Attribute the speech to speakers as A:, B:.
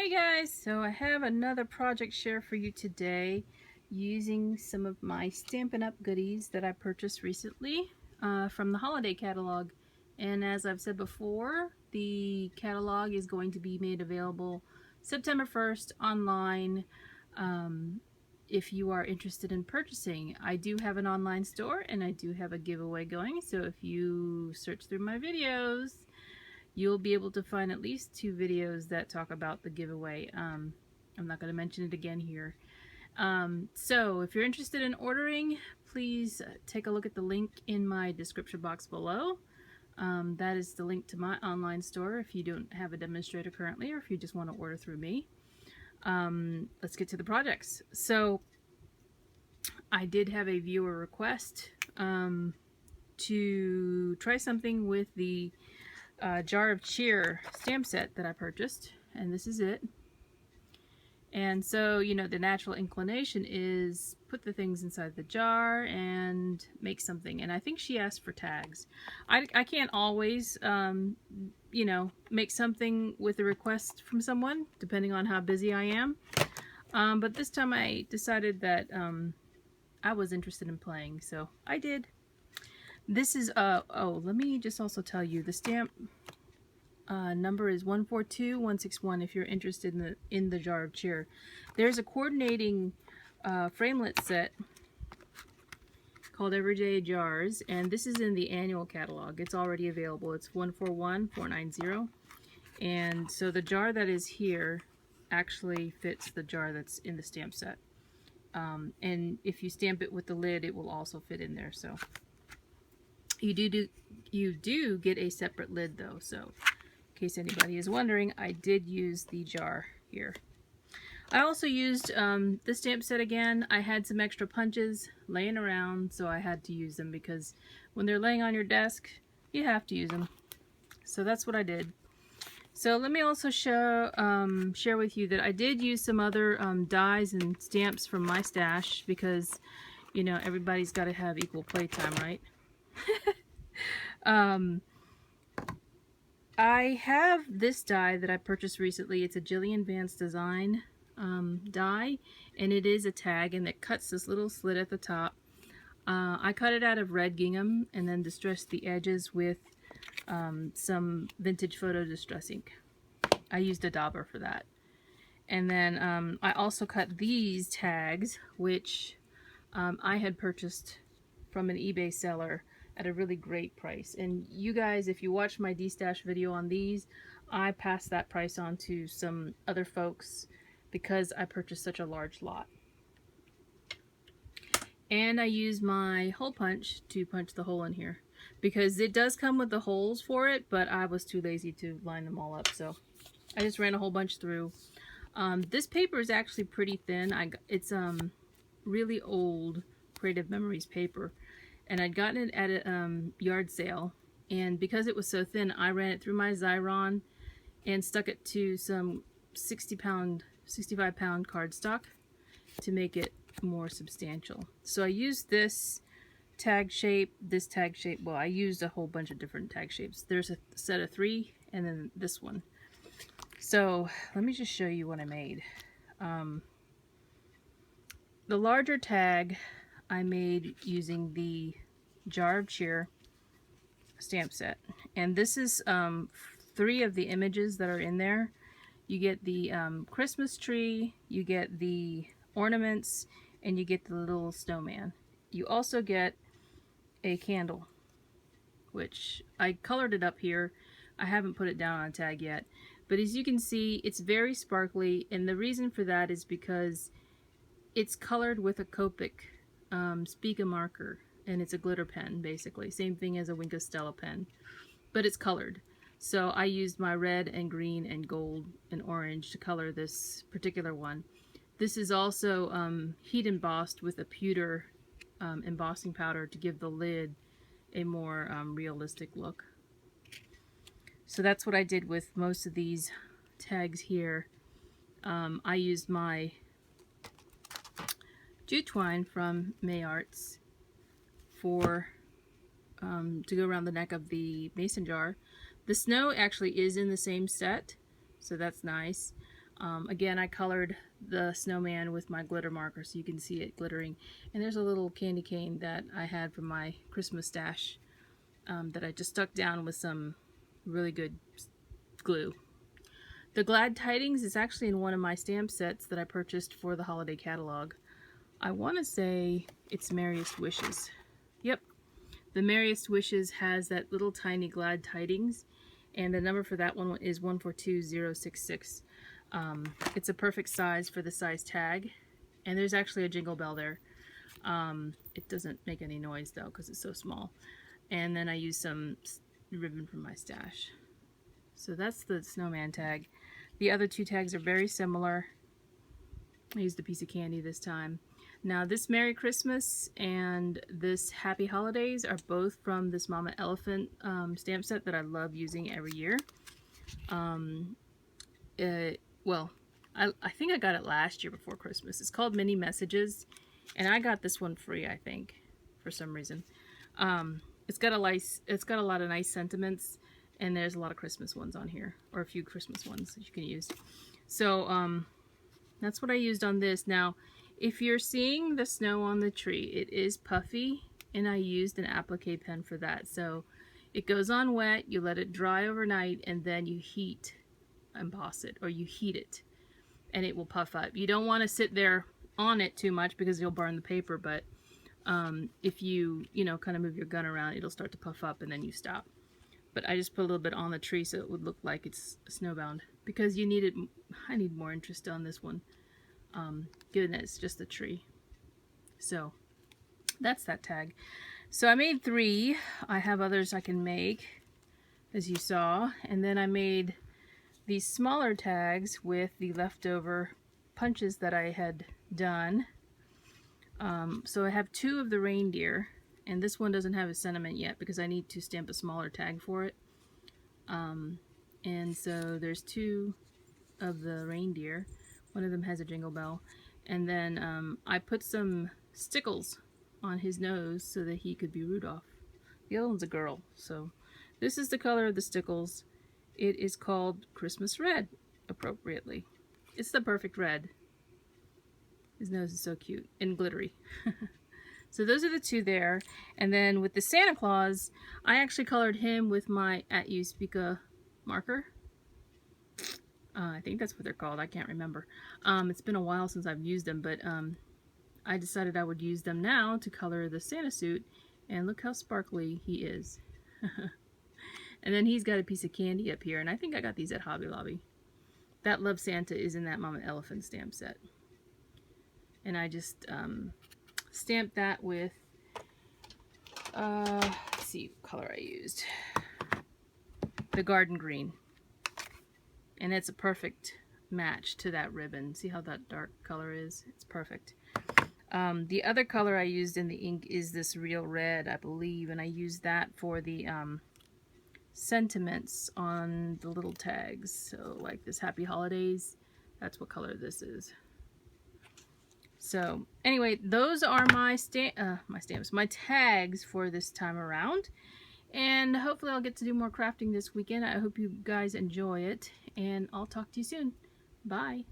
A: Hey guys, so I have another project share for you today using some of my Stampin' Up! Goodies that I purchased recently from the holiday catalog. And as I've said before, the catalog is going to be made available September 1st online if you are interested in purchasing. I do have an online store and I do have a giveaway going, so if you search through my videos, you'll be able to find at least 2 videos that talk about the giveaway. I'm not going to mention it again here. So if you're interested in ordering, please take a look at the link in my description box below. That is the link to my online store if you don't have a demonstrator currently or if you just want to order through me. Let's get to the projects. So I did have a viewer request to try something with the Jar of Cheer stamp set that I purchased, and this is it. And so, you know, the natural inclination is put the things inside the jar and make something. And I think she asked for tags. I can't always, you know, make something with a request from someone, depending on how busy I am. But this time I decided that I was interested in playing, so I did. This is, oh, let me just also tell you, the stamp number is 142161 if you're interested in the Jar of Cheer. There's a coordinating framelit set called Everyday Jars, and this is in the annual catalog. It's already available. It's 141490. And so the jar that is here actually fits the jar that's in the stamp set. And if you stamp it with the lid, it will also fit in there. So you do get a separate lid though, so in case anybody is wondering, I did use the jar here. I also used the stamp set again. I had some extra punches laying around, so I had to use them because when they're laying on your desk, you have to use them. So that's what I did. So let me also share with you that I did use some other dies and stamps from my stash because, you know, everybody's got to have equal playtime, right? I have this die that I purchased recently. It's a Jillian Vance design die, and it is a tag, and it cuts this little slit at the top. I cut it out of red gingham and then distressed the edges with some vintage photo distress ink. I used a dauber for that. And then I also cut these tags, which I had purchased from an eBay seller at a really great price. And you guys, if you watch my D-Stash video on these, I passed that price on to some other folks because I purchased such a large lot. And I used my hole punch to punch the hole in here because it does come with the holes for it, but I was too lazy to line them all up, so I just ran a whole bunch through. This paper is actually pretty thin. It's really old Creative Memories paper, and I'd gotten it at a yard sale, and because it was so thin, I ran it through my Xyron and stuck it to some 65 pound cardstock to make it more substantial. So I used this tag shape, well, I used a whole bunch of different tag shapes. There's a set of 3 and then this one. So let me just show you what I made. The larger tag I made using the Jar of Cheer stamp set, and this is 3 of the images that are in there. You get the Christmas tree, you get the ornaments, and you get the little snowman. You also get a candle, which I colored it up here. I haven't put it down on a tag yet, but as you can see, it's very sparkly, and the reason for that is because it's colored with a Copic Spica marker, and it's a glitter pen, basically. Same thing as a Wink of Stella pen, but it's colored. So I used my red and green and gold and orange to color this particular one. This is also heat embossed with a pewter embossing powder to give the lid a more realistic look. So that's what I did with most of these tags here. I used my jute twine from May Arts for to go around the neck of the mason jar. The snow actually is in the same set, so that's nice. Again, I colored the snowman with my glitter marker so you can see it glittering. And there's a little candy cane that I had from my Christmas stash that I just stuck down with some really good glue. The Glad Tidings is actually in one of my stamp sets that I purchased for the holiday catalog. I want to say it's Merriest Wishes. Yep, the Merriest Wishes has that little tiny Glad Tidings, and the number for that one is 142066. It's a perfect size for the size tag, and there's actually a jingle bell there. It doesn't make any noise though because it's so small. And then I use some ribbon from my stash. So that's the snowman tag. The other two tags are very similar. I used a piece of candy this time. Now this Merry Christmas and this Happy Holidays are both from this Mama Elephant stamp set that I love using every year. Well, I think I got it last year before Christmas. It's called Mini Messages, and I got this one free, I think, for some reason. It's got a lot of nice sentiments, and there's a lot of Christmas ones on here, or a few Christmas ones that you can use. So that's what I used on this. Now, if you're seeing the snow on the tree, it is puffy, and I used an applique pen for that. So it goes on wet, you let it dry overnight, and then you emboss it, or you heat it, and it will puff up. You don't want to sit there on it too much because you'll burn the paper, but if you kind of move your gun around, it'll start to puff up and then you stop. But I just put a little bit on the tree so it would look like it's snowbound, because I need more interest on this one, given that it's just a tree. So that's that tag. So I made 3. I have others I can make, as you saw, and then I made these smaller tags with the leftover punches that I had done. So I have 2 of the reindeer, and this one doesn't have a sentiment yet because I need to stamp a smaller tag for it. And so there's 2 of the reindeer. One of them has a jingle bell. And then I put some stickles on his nose so that he could be Rudolph. The other one's a girl. So this is the color of the stickles. It is called Christmas Red, appropriately. It's the perfect red. His nose is so cute and glittery. So those are the 2 there. And then with the Santa Claus, I actually colored him with my At You Spica marker. I think that's what they're called. I can't remember. It's been a while since I've used them, but I decided I would use them now to color the Santa suit. And look how sparkly he is. And then he's got a piece of candy up here, and I think I got these at Hobby Lobby. That Love Santa is in that Mama Elephant stamp set. And I just stamped that with, let's see what color I used. The Garden Green. And it's a perfect match to that ribbon. See how that dark color is? It's perfect. The other color I used in the ink is this Real Red, I believe, and I used that for the sentiments on the little tags. So like this Happy Holidays, that's what color this is. So anyway, those are my stamps, my tags for this time around. And hopefully I'll get to do more crafting this weekend. I hope you guys enjoy it, and I'll talk to you soon. Bye.